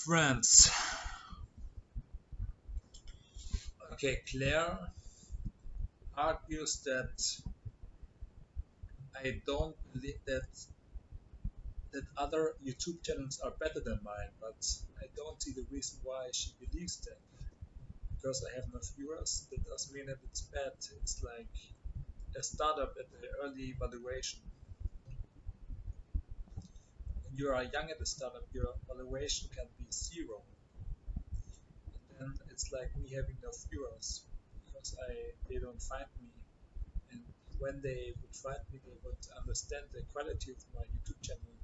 Friends. Okay, Claire argues that I don't believe that other YouTube channels are better than mine, but I don't see the reason why she believes that. Because I have enough viewers, that doesn't mean that it's bad. It's like a startup at the early valuation. When you are young at the startup, your valuation can be zero. And then it's like me having no viewers because they don't find me. And when they would find me, they would understand the quality of my YouTube channel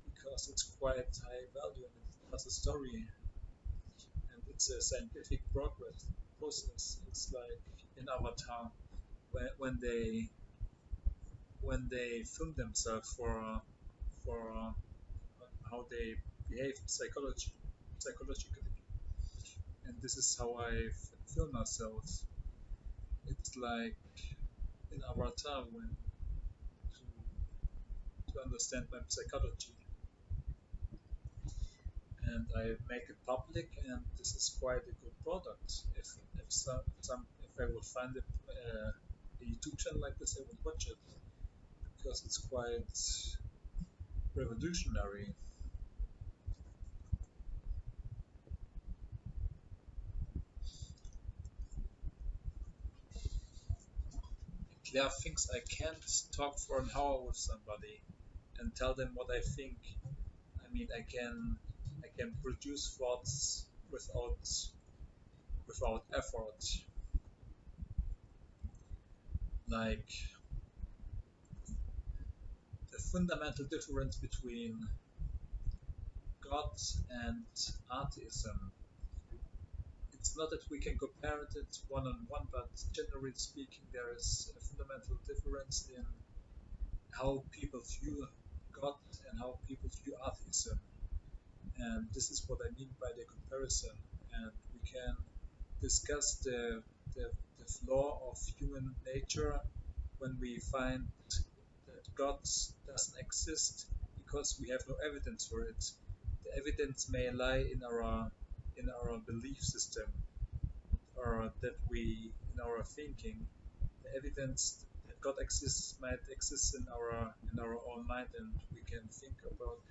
because it's quite high value and it has a story and it's a scientific progress process. It's like in Avatar when they film themselves for how they behave psychologically, and this is how I film myself. It's like in Avatar when to understand my psychology, and I make it public, and this is quite a good product. If I would find a YouTube channel like this, I would watch it because it's quite revolutionary. Claire thinks I can't talk for an hour with somebody and tell them what I think. I mean, I can produce thoughts without effort. Like the fundamental difference between God and atheism. It's not that we can compare it one on one, but generally speaking, there is a fundamental difference in how people view God and how people view atheism. And this is what I mean by the comparison. And we can discuss the flaw of human nature when we find that God doesn't exist because we have no evidence for it. The evidence may lie in our belief system or that we in our thinking. The evidence that God exists might exist in our own mind, and we can think about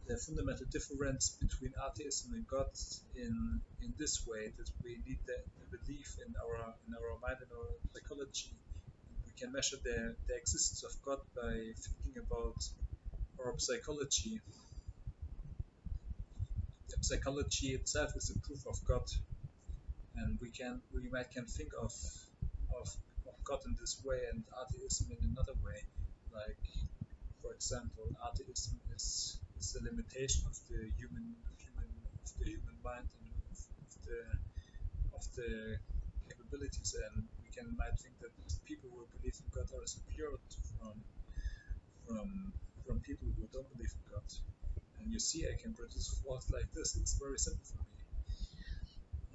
the fundamental difference between atheism and God in this way, that we need the belief in our mind and our psychology. We can measure the existence of God by thinking about our psychology. The psychology itself is a proof of God, and we can think of, of God in this way and atheism in another way. Like, for example, atheism is the limitation of the human mind and of the capabilities, and we might think that people who believe in God are superior from from people who don't believe in God. And you see, I can produce thoughts like this. It's very simple for me.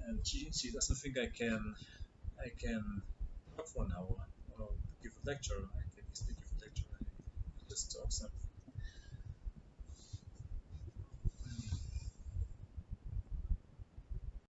And she doesn't think I can talk for an hour or give a lecture. I can easily give a lecture. I just talk something.